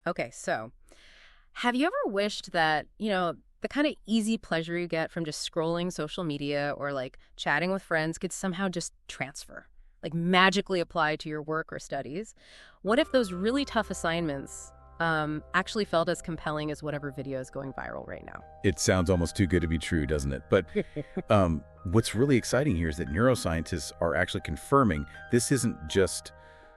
Okay, so have you ever wished that, the kind of easy pleasure you get from just scrolling social media or like chatting with friends could somehow just transfer, like magically apply to your work or studies? What if those really tough assignments actually felt as compelling as whatever video is going viral right now? It sounds almost too good to be true, doesn't it? But what's really exciting here is that neuroscientists are actually confirming this isn't just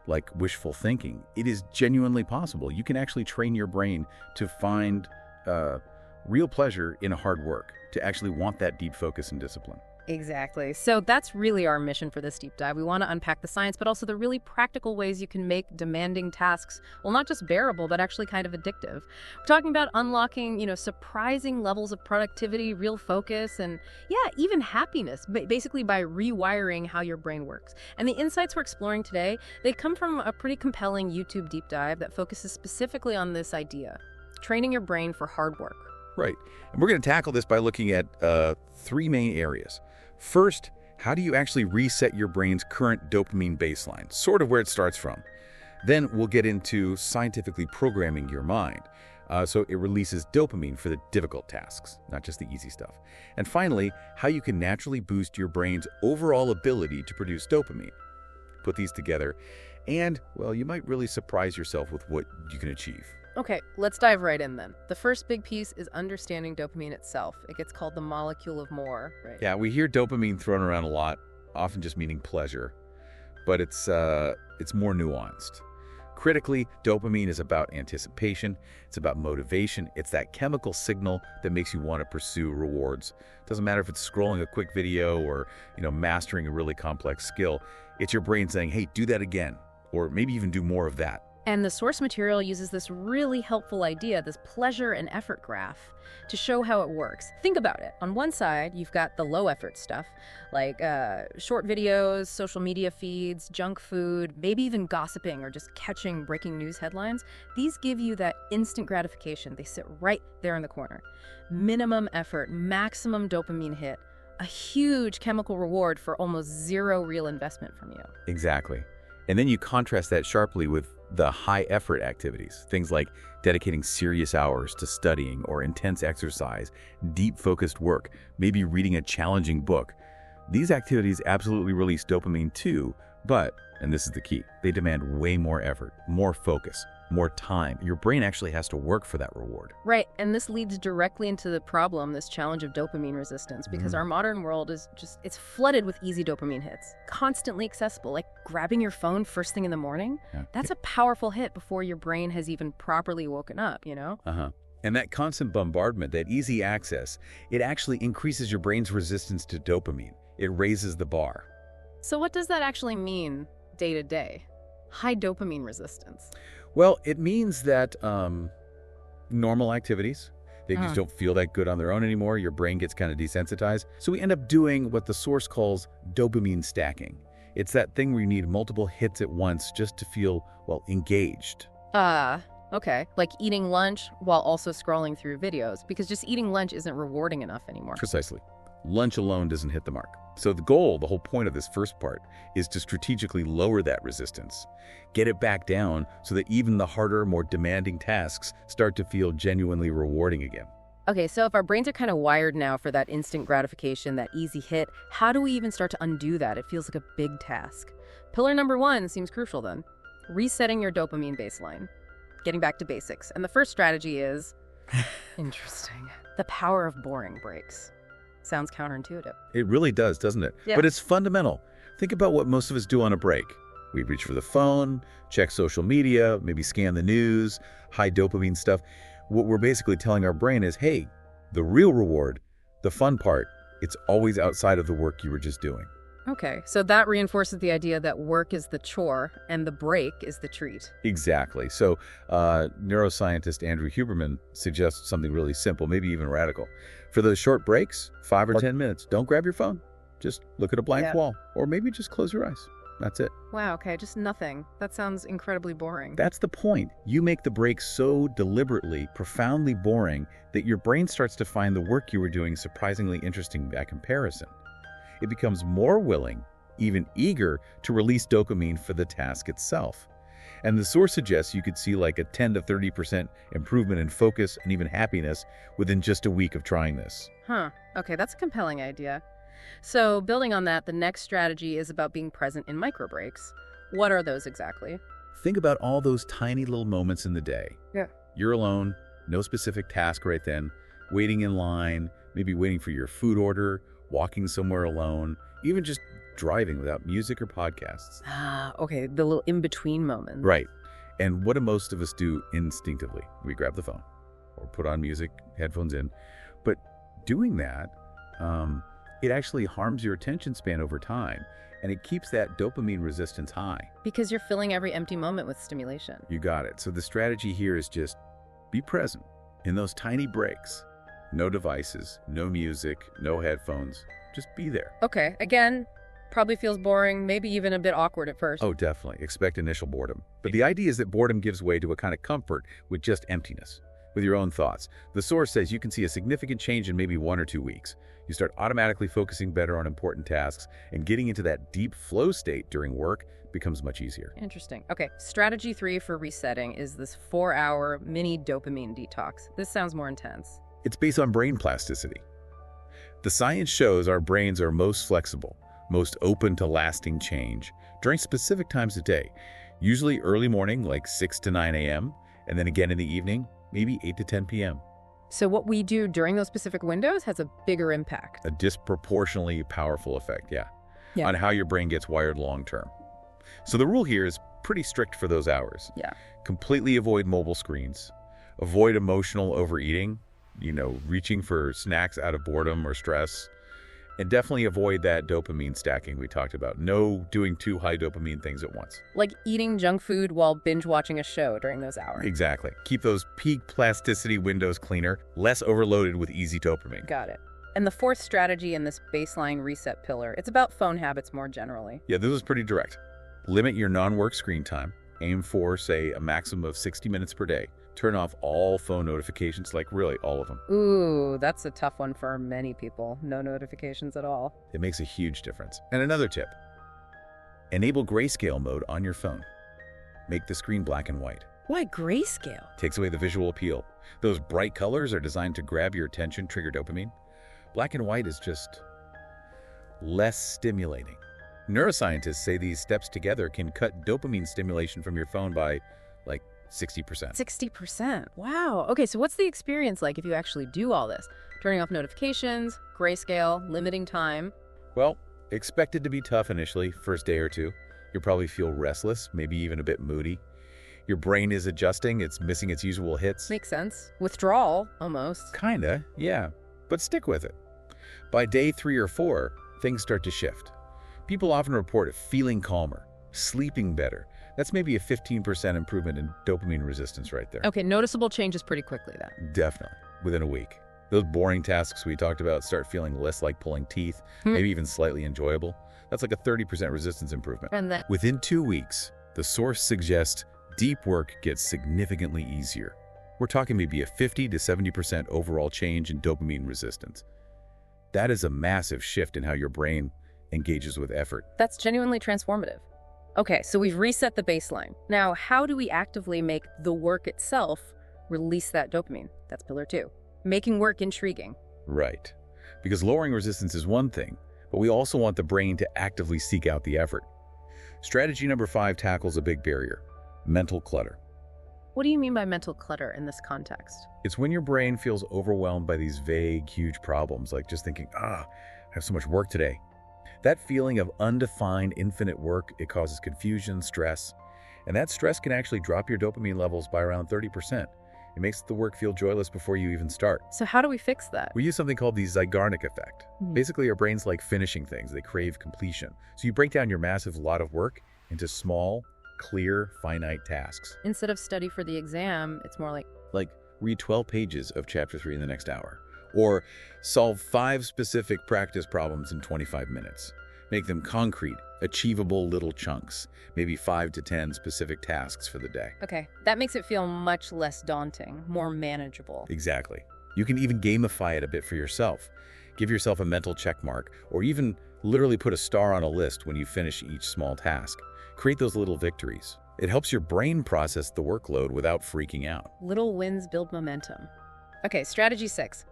like wishful thinking. It is genuinely possible. You can actually train your brain to find real pleasure in hard work, to actually want that deep focus and discipline. Exactly. So that's really our mission for this deep dive. We want to unpack the science, but also the really practical ways you can make demanding tasks, well, not just bearable, but actually kind of addictive. We're talking about unlocking, surprising levels of productivity, real focus, and yeah, even happiness, basically by rewiring how your brain works. And the insights we're exploring today, they come from a pretty compelling YouTube deep dive that focuses specifically on this idea, training your brain for hard work. Right. And we're going to tackle this by looking at three main areas. First, how do you actually reset your brain's current dopamine baseline, sort of where it starts from? Then we'll get into scientifically programming your mind, so it releases dopamine for the difficult tasks, not just the easy stuff. And finally, how you can naturally boost your brain's overall ability to produce dopamine. Put these together, and, well, you might really surprise yourself with what you can achieve. Okay, let's dive right in then. The first big piece is understanding dopamine itself. It gets called the molecule of more, right? Yeah, we hear dopamine thrown around a lot, often just meaning pleasure, but it's more nuanced. Critically, dopamine is about anticipation, it's about motivation, it's that chemical signal that makes you want to pursue rewards. Doesn't matter if it's scrolling a quick video or, mastering a really complex skill. It's your brain saying, hey, do that again, or maybe even do more of that. And the source material uses this really helpful idea, this pleasure and effort graph, to show how it works. Think about it. On one side, you've got the low effort stuff, like short videos, social media feeds, junk food, maybe even gossiping or just catching breaking news headlines. These give you that instant gratification. They sit right there in the corner. Minimum effort, maximum dopamine hit, a huge chemical reward for almost zero real investment from you. Exactly. And then you contrast that sharply with the high-effort activities, things like dedicating serious hours to studying or intense exercise, deep-focused work, maybe reading a challenging book. These activities absolutely release dopamine too, but, and this is the key, they demand way more effort, more focus, more time. Your brain actually has to work for that reward. Right, and this leads directly into the problem, this challenge of dopamine resistance, because our modern world is it's flooded with easy dopamine hits, constantly accessible, like grabbing your phone first thing in the morning. Yeah. That's a powerful hit before your brain has even properly woken up, And that constant bombardment, that easy access, it actually increases your brain's resistance to dopamine. It raises the bar. So what does that actually mean day to day? High dopamine resistance. Well, it means that normal activities, they just don't feel that good on their own anymore. Your brain gets kind of desensitized. So we end up doing what the source calls dopamine stacking. It's that thing where you need multiple hits at once just to feel, well, engaged. Okay. Like eating lunch while also scrolling through videos, because just eating lunch isn't rewarding enough anymore. Precisely. Lunch alone doesn't hit the mark. So the goal, the whole point of this first part, is to strategically lower that resistance. Get it back down so that even the harder, more demanding tasks start to feel genuinely rewarding again. Okay, so if our brains are kind of wired now for that instant gratification, that easy hit, how do we even start to undo that? It feels like a big task. Pillar number 1 seems crucial then. Resetting your dopamine baseline. Getting back to basics. And the first strategy is, interesting, the power of boring breaks. Sounds counterintuitive. It really does, doesn't it? Yeah. But it's fundamental. Think about what most of us do on a break. We reach for the phone, check social media, maybe scan the news, high dopamine stuff. What we're basically telling our brain is, hey, the real reward, the fun part, it's always outside of the work you were just doing. Okay, so that reinforces the idea that work is the chore and the break is the treat. Exactly. So neuroscientist Andrew Huberman suggests something really simple, maybe even radical. For those short breaks, 5 or 10 minutes, don't grab your phone. Just look at a blank wall, or maybe just close your eyes. That's it. Wow, okay, just nothing. That sounds incredibly boring. That's the point. You make the break so deliberately, profoundly boring that your brain starts to find the work you were doing surprisingly interesting by comparison. It becomes more willing, even eager, to release dopamine for the task itself. And the source suggests you could see like a 10 to 30% improvement in focus and even happiness within just a week of trying this. Huh. Okay, that's a compelling idea. So building on that, the next strategy is about being present in micro breaks. What are those exactly? Think about all those tiny little moments in the day. Yeah. You're alone, no specific task right then, waiting in line, maybe waiting for your food order, walking somewhere alone, even just driving without music or podcasts. Ah, okay, the little in-between moments. Right. And what do most of us do instinctively? We grab the phone or put on music, headphones in. But doing that, it actually harms your attention span over time, and it keeps that dopamine resistance high. Because you're filling every empty moment with stimulation. You got it. So the strategy here is just be present in those tiny breaks. No devices, no music, no headphones. Just be there. Okay, again, probably feels boring, maybe even a bit awkward at first. Oh, definitely. Expect initial boredom. But the idea is that boredom gives way to a kind of comfort with just emptiness, with your own thoughts. The source says you can see a significant change in maybe 1 or 2 weeks. You start automatically focusing better on important tasks, and getting into that deep flow state during work becomes much easier. Interesting. Okay, strategy 3 for resetting is this 4-hour mini dopamine detox. This sounds more intense. It's based on brain plasticity. The science shows our brains are most flexible, most open to lasting change during specific times of day, usually early morning, like 6 to 9 a.m., and then again in the evening, maybe 8 to 10 p.m. So what we do during those specific windows has a bigger impact. A disproportionately powerful effect, yeah, on how your brain gets wired long term. So the rule here is pretty strict for those hours. Yeah. Completely avoid mobile screens. Avoid emotional overeating, reaching for snacks out of boredom or stress. And definitely avoid that dopamine stacking we talked about. No doing 2 high dopamine things at once. Like eating junk food while binge watching a show during those hours. Exactly. Keep those peak plasticity windows cleaner, less overloaded with easy dopamine. Got it. And the 4th strategy in this baseline reset pillar, it's about phone habits more generally. Yeah, this is pretty direct. Limit your non-work screen time. Aim for, say, a maximum of 60 minutes per day. Turn off all phone notifications, like really all of them. Ooh, that's a tough one for many people. No notifications at all. It makes a huge difference. And another tip, enable grayscale mode on your phone. Make the screen black and white. Why grayscale? Takes away the visual appeal. Those bright colors are designed to grab your attention, trigger dopamine. Black and white is just less stimulating. Neuroscientists say these steps together can cut dopamine stimulation from your phone by like 60%. 60%. Wow. Okay, so what's the experience like if you actually do all this? Turning off notifications, grayscale, limiting time. Well, expect it to be tough initially, first day or two. You'll probably feel restless, maybe even a bit moody. Your brain is adjusting, it's missing its usual hits. Makes sense. Withdrawal, almost. Kinda, yeah. But stick with it. By day 3 or 4, things start to shift. People often report feeling calmer, sleeping better. That's maybe a 15% improvement in dopamine resistance right there. Okay, noticeable changes pretty quickly then. Definitely, within a week. Those boring tasks we talked about start feeling less like pulling teeth, maybe even slightly enjoyable. That's like a 30% resistance improvement. And then Within 2 weeks, the source suggests deep work gets significantly easier. We're talking maybe a 50 to 70% overall change in dopamine resistance. That is a massive shift in how your brain engages with effort. that's genuinely transformative. Okay, so we've reset the baseline. Now, how do we actively make the work itself release that dopamine? That's pillar 2. Making work intriguing. Right. Because lowering resistance is one thing, but we also want the brain to actively seek out the effort. Strategy number 5 tackles a big barrier: mental clutter. What do you mean by mental clutter in this context? It's when your brain feels overwhelmed by these vague, huge problems, like just thinking, I have so much work today. That feeling of undefined, infinite work, it causes confusion, stress, and that stress can actually drop your dopamine levels by around 30%. It makes the work feel joyless before you even start. So how do we fix that? We use something called the Zeigarnik effect. Basically, our brains like finishing things. They crave completion. So you break down your massive lot of work into small, clear, finite tasks. Instead of study for the exam, it's more like Read 12 pages of chapter 3 in the next hour. Or solve 5 specific practice problems in 25 minutes. Make them concrete, achievable little chunks, maybe 5 to 10 specific tasks for the day. Okay, that makes it feel much less daunting, more manageable. Exactly. You can even gamify it a bit for yourself. Give yourself a mental check mark, or even literally put a star on a list when you finish each small task. Create those little victories. It helps your brain process the workload without freaking out. Little wins build momentum. Okay, strategy 6.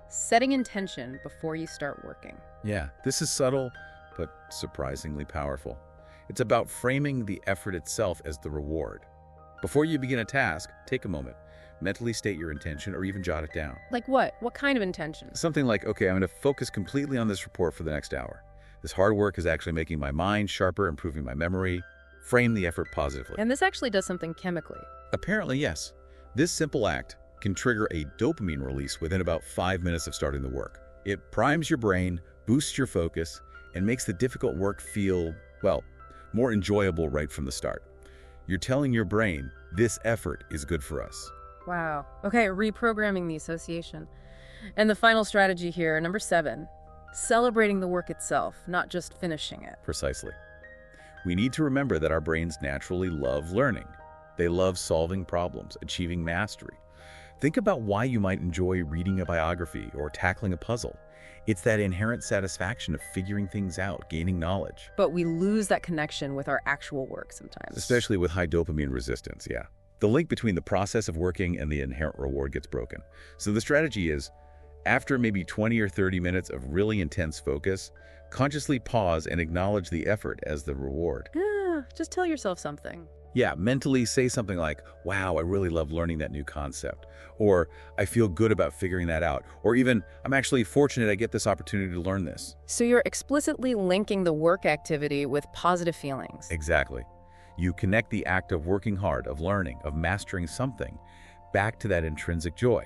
Setting intention before you start working. Yeah, this is subtle, but surprisingly powerful. It's about framing the effort itself as the reward. Before you begin a task, take a moment. Mentally state your intention or even jot it down. Like what? What kind of intention? Something like, okay, I'm going to focus completely on this report for the next hour. This hard work is actually making my mind sharper, improving my memory. Frame the effort positively. And this actually does something chemically. Apparently, yes. This simple act can trigger a dopamine release within about 5 minutes of starting the work. It primes your brain, boosts your focus, and makes the difficult work feel, well, more enjoyable right from the start. You're telling your brain, this effort is good for us. Wow. Okay, reprogramming the association. And the final strategy here, number 7, celebrating the work itself, not just finishing it. Precisely. We need to remember that our brains naturally love learning. They love solving problems, achieving mastery. Think about why you might enjoy reading a biography or tackling a puzzle. It's that inherent satisfaction of figuring things out, gaining knowledge. But we lose that connection with our actual work sometimes. Especially with high dopamine resistance, yeah. The link between the process of working and the inherent reward gets broken. So the strategy is, after maybe 20 or 30 minutes of really intense focus, consciously pause and acknowledge the effort as the reward. Just tell yourself something. Yeah, mentally say something like, wow, I really love learning that new concept. Or, I feel good about figuring that out. Or even, I'm actually fortunate I get this opportunity to learn this. So you're explicitly linking the work activity with positive feelings. Exactly. You connect the act of working hard, of learning, of mastering something, back to that intrinsic joy.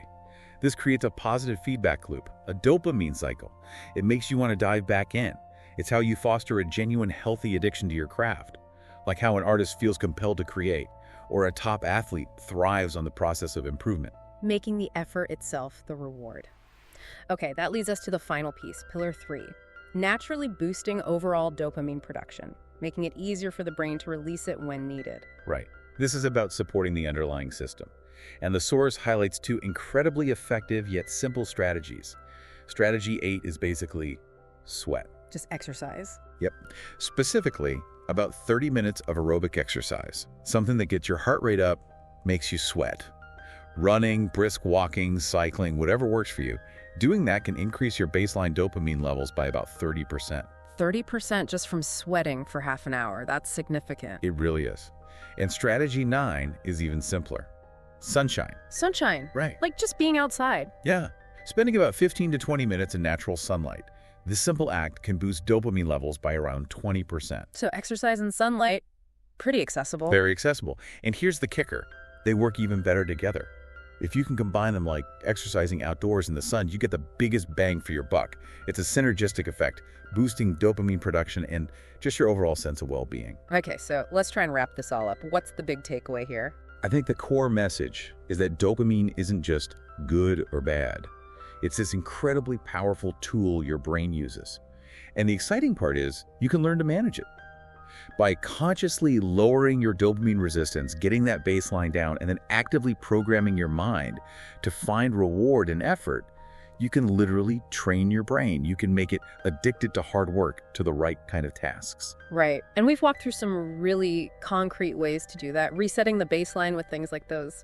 This creates a positive feedback loop, a dopamine cycle. It makes you want to dive back in. It's how you foster a genuine, healthy addiction to your craft. Like how an artist feels compelled to create, or a top athlete thrives on the process of improvement. Making the effort itself the reward. Okay, that leads us to the final piece, pillar 3. Naturally boosting overall dopamine production, making it easier for the brain to release it when needed. Right. This is about supporting the underlying system. And the source highlights 2 incredibly effective yet simple strategies. Strategy 8 is basically sweat. Just exercise. Yep. Specifically, about 30 minutes of aerobic exercise. Something that gets your heart rate up, makes you sweat. Running, brisk walking, cycling, whatever works for you. Doing that can increase your baseline dopamine levels by about 30%. 30% just from sweating for half an hour. That's significant. It really is. And strategy 9 is even simpler. Sunshine. Sunshine. Right. Like just being outside. Yeah. Spending about 15 to 20 minutes in natural sunlight. This simple act can boost dopamine levels by around 20%. So exercise and sunlight, pretty accessible. Very accessible. And here's the kicker. They work even better together. If you can combine them like exercising outdoors in the sun, you get the biggest bang for your buck. It's a synergistic effect, boosting dopamine production and just your overall sense of well-being. Okay, so let's try and wrap this all up. What's the big takeaway here? I think the core message is that dopamine isn't just good or bad. It's this incredibly powerful tool your brain uses. And the exciting part is you can learn to manage it. By consciously lowering your dopamine resistance, getting that baseline down, and then actively programming your mind to find reward and effort, you can literally train your brain. You can make it addicted to hard work, to the right kind of tasks. Right. And we've walked through some really concrete ways to do that. Resetting the baseline with things like those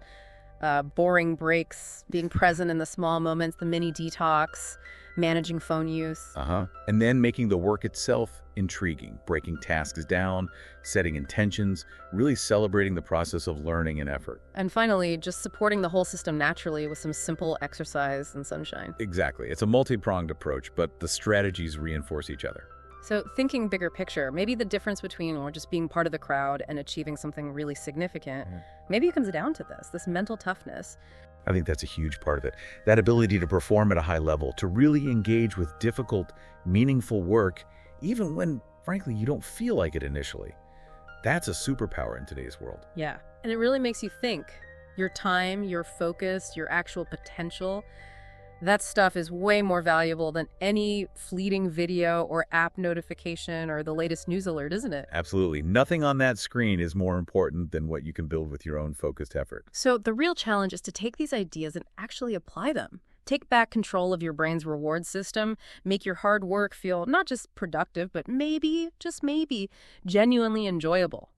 boring breaks, being present in the small moments, the mini detox, managing phone use. And then making the work itself intriguing, breaking tasks down, setting intentions, really celebrating the process of learning and effort. And finally, just supporting the whole system naturally with some simple exercise and sunshine. Exactly. It's a multi-pronged approach, but the strategies reinforce each other. So thinking bigger picture, maybe the difference between or just being part of the crowd and achieving something really significant, maybe it comes down to this mental toughness. I think that's a huge part of it. That ability to perform at a high level, to really engage with difficult, meaningful work, even when, frankly, you don't feel like it initially. That's a superpower in today's world. Yeah, and it really makes you think. Your time, your focus, your actual potential, that stuff is way more valuable than any fleeting video or app notification or the latest news alert, isn't it? Absolutely. Nothing on that screen is more important than what you can build with your own focused effort. So the real challenge is to take these ideas and actually apply them. Take back control of your brain's reward system, make your hard work feel not just productive, but maybe, just maybe, genuinely enjoyable.